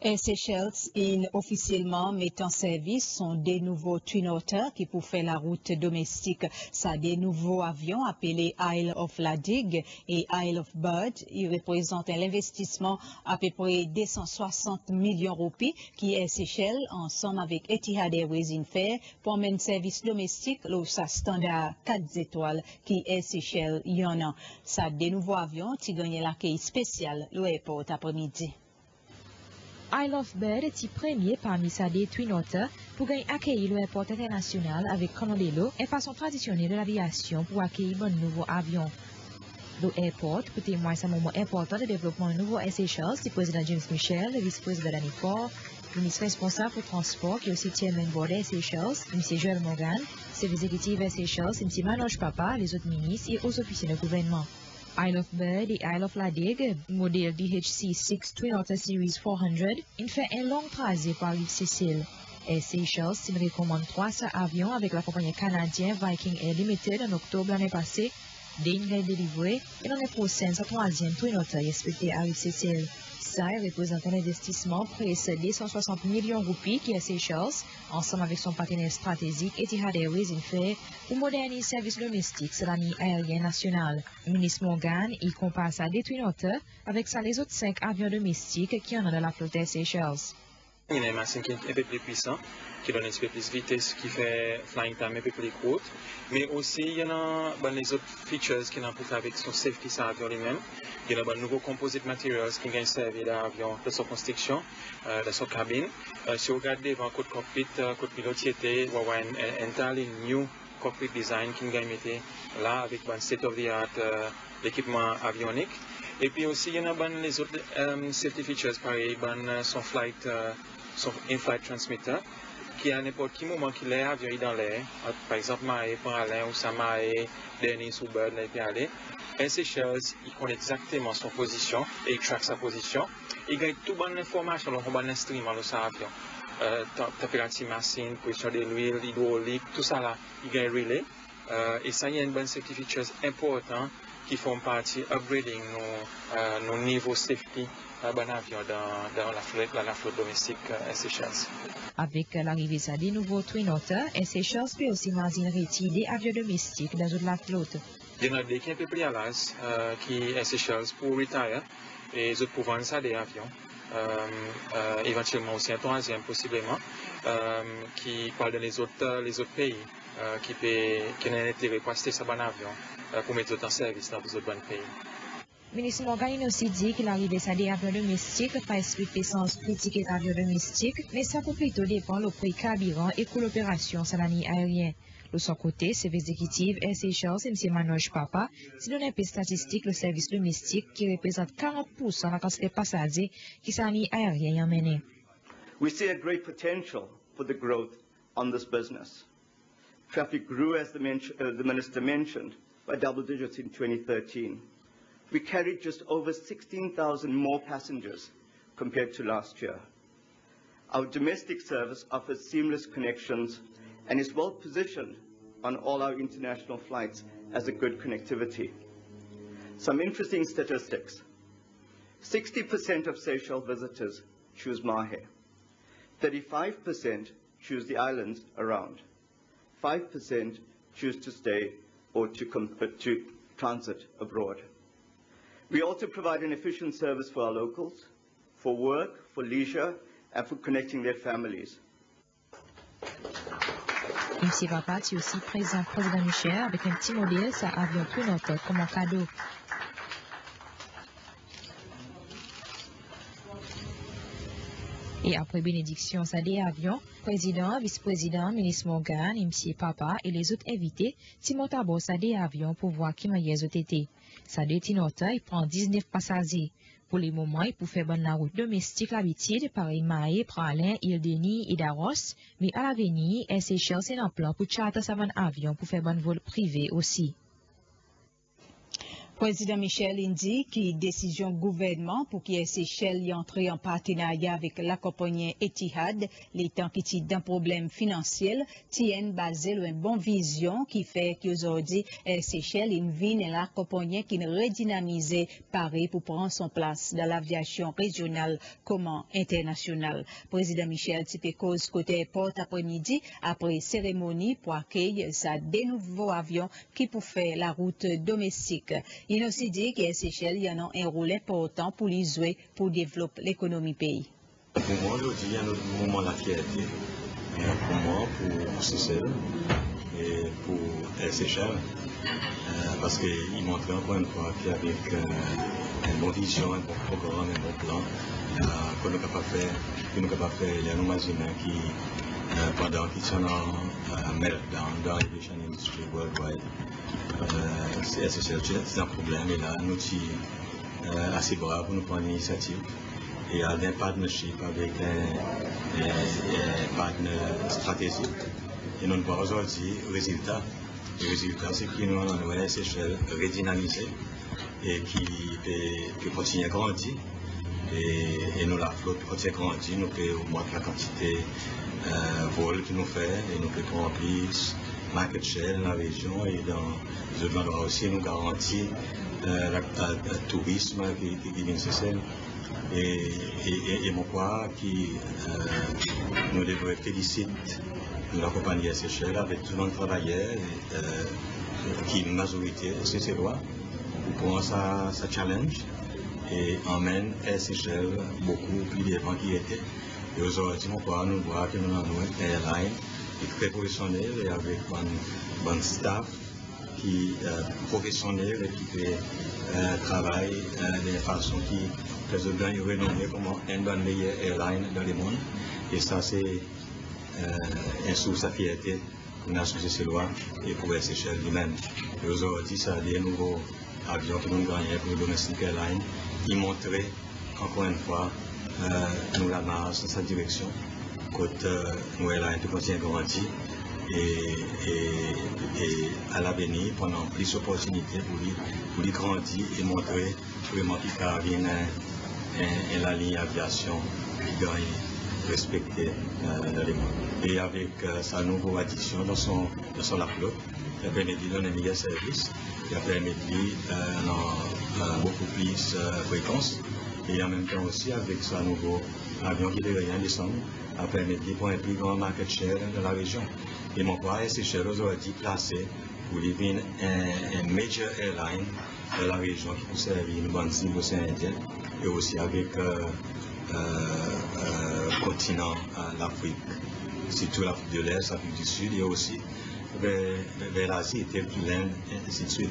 Air Seychelles officiellement met en service son des nouveaux Twin Otter qui pour faire la route domestique. Ça des nouveaux avions appelés Isle of Ladig et Isle of Bird. Ils représentent un investissement à peu près 260 millions de roupies qui Air Seychelles ensemble avec Etihad Airways fait pour mener service domestique là ça standard 4 étoiles qui Air Seychelles y en a. Ça des nouveaux avions qui gagnent l'accueil spécial l'aéroport après-midi. Isle of Bird est le premier parmi sa des Twin Otter pour gagner accueillir l'aéroport international avec Conolelo et façon traditionnelle de l'aviation pour accueillir un nouveau avion. L'aéroport peut témoigner un moment important de développement de nouveau Air Seychelles, le président James Michel, le vice-président Danny Ford, le ministre responsable pour le transport qui est aussi chairman board Air Seychelles, M. Joel Morgan, service exécutif Air Seychelles, M. Manoj Papa, les autres ministres et aux officiers de gouvernement. Isle of Bird et Isle of Ladig, modèle DHC-6 Twin Otter Series 400, il fait un long trajet par l'île Sicile. Air Seychelles s'il recommande 300 avions avec la compagnie canadienne Viking Air Limited en octobre l'année passée, d'ingrédients délivrés et l'année prochaine sa troisième Twin Otter expectée à l'île Sicile. Ça représente un investissement près de 260 millions de roupies qui est Seychelles, ensemble avec son partenaire stratégique Etihad Airways fait pour moderniser le service domestique sur la ligne aérienne nationale. Le ministre Morgan y compare ça des Twin Otter avec ça les autres 5 avions domestiques qui en ont dans la flotte Seychelles. Il y a une machine qui est un peu plus puissante, qui donne un peu plus de vitesse, qui fait flying time un peu plus court. Mais aussi, il y a les autres features qui ont pour faire avec son safety sur l'avion lui-même. Il y a de nouveaux composite materials qui ont servi l'avion de sa construction, de sa cabine. Si vous regardez devant le cockpit, le pilote, il y a un entirely new cockpit design qui a été là avec un state of the art l'équipement avionique. Et puis aussi, il y a les autres safety features, pareil, son in-flight transmitter, qui à n'importe quel moment qu'il est avion dans l'air, par exemple, Maé, Paralin ou Samaé, Denis ou Bird, là, et puis aller. Air Seychelles, il connaît exactement son position et il traque sa position. Il gagne toute bonne information, donc on va l'instrument de sa avion. Température machine, pression de l'huile, hydraulique, tout ça là, il gagne relais. Et ça, il y a une bonne safety features importante qui font partie upgrading nos niveaux safety bon avion dans la flotte domestique Air Seychelles. Avec l'arrivée des nouveaux Twin Otter, Air Seychelles peut aussi imaginer des avions domestiques dans la flotte. Il y en a des qui sont un peu plus à l'aise, qui Air Seychelles pour retire et les autres pour vendre ça des avions. Éventuellement aussi un troisième possiblement, qui parle de les autres pays qui ont un intérêt pour acheter ce bon avion pour mettre en service dans les autres bons pays. Le ministre Morgan aussi dit qu'il arrive à des avions domestiques, pas expliquer sans critiquer les avions domestiques, mais ça peut plutôt dépendre du prix carburant et de l'opération sur la ligne aérienne. De son côté, service exécutif Air Seychelles et M. Manoj Papa, si l'on a un peu statistique, le service domestique qui représente 40% de la quantité de passagers qui sont en ligne aérienne y emmenés. We see a great potential for the growth on this business. Traffic grew, as the Minister mentioned, by double digits in 2013. We carried just over 16,000 more passengers compared to last year. Our domestic service offers seamless connections and is well positioned on all our international flights as a good connectivity. Some interesting statistics. 60% of Seychelles visitors choose Mahe. 35% choose the islands around. 5% choose to stay or to transit abroad. We also provide an efficient service for our locals, for work, for leisure, and for connecting their families. M. Papa est aussi présent président Michel avec un petit modèle sur avion Twin Otter comme un cadeau. Et après bénédiction ça des avions, président, vice-président, ministre Morgan, M. Papa et les autres invités, Timothy Abo ça des avions pour voir qui m'a y été. Ça des Twin Otter, il prend 19 passagers. Pour les moments, il peut faire bonne la route domestique l'habitude, pareil Maé, Pralin, Île-Denis et Daros, mais à l'avenir, Air Seychelles est en plan pour charter sa bonne avion pour faire bonne vol privé aussi. Président Michel Indi qui décision gouvernement pour qu'il y ait Seychelles y entrer en partenariat avec la compagnie Etihad, les temps qui tiennent d'un problème financier, tiennent basé sur une bonne vision qui fait qu'aujourd'hui Seychelles une ville la compagnie qui redynamisé Paris pour prendre son place dans l'aviation régionale comme internationale. Président Michel type cause côté porte après-midi après cérémonie pour accueillir sa des nouveaux avions qui pour faire la route domestique. Il a aussi dit que Seychelles y en a un rôle important pour les jouer pour développer l'économie pays. Pour moi, aujourd'hui, il y a un moment de la fierté. Pour moi, pour Seychelles et pour Seychelles, parce qu'il montre encore une fois qu'avec une bonne vision, un bon programme, un bon plan, qu'on nous capable de faire, il y a nos machines qui, pendant qu'ils sont en meltdown dans l'aviation industry worldwide, c'est un problème et là, nous sommes assez braves pour nous prendre l'initiative. Et il y a un partnership avec un partenaire stratégique. Et nous voyons aujourd'hui le résultat. Le résultat, c'est que nous avons une Seychelles redynamisée et qui continue à grandir. Et nous, la flotte continue à grandir, nous pouvons augmenter la quantité de vols que nous faisons et nous pouvons prendre plus market share dans la région et dans les autres endroits aussi, nous garantir le tourisme qui vient de Seychelles. Et mon crois que nous devons féliciter la compagnie Seychelles avec tout le monde travailleur qui est une majorité de ces lois pour ça challenge et emmène Seychelles beaucoup plus devant qu'il était. Et aujourd'hui, mon crois, nous voyons que nous avons une airline qui est très professionnelle et avec un bon staff qui est professionnel et qui fait travail de façon qui président est renommé comme une des meilleures airlines dans le monde. Et ça, c'est une source de fierté pour la nation seychelloise et pour les Seychelles lui-même. Et aujourd'hui, ça a des nouveaux avions que nous gagnons pour le Domestic Airline qui montraient encore une fois nous la marche dans sa direction. Côté nous airlines qui continuent à grandir. Et à l'avenir, pendant plus d'opportunités pour lui grandir et montrer vraiment qu'il y a la ligne aviation qui gagne respectée dans le monde. Et avec sa nouvelle addition dans son la flotte, il a permis de donner un meilleur service, il a permis de donner beaucoup plus de fréquence. Et en même temps aussi, avec sa nouveau avion qui devait rien descendre, a permis de prendre un plus grand market share dans la région. Et mon père, Seychelles aujourd'hui placé pour devenir un major airline de la région qui peut servir une bonne cible océan Indien et aussi avec le continent, l'Afrique, surtout l'Afrique de l'Est, l'Afrique du Sud et aussi vers l'Asie et l'Inde, et ainsi de suite.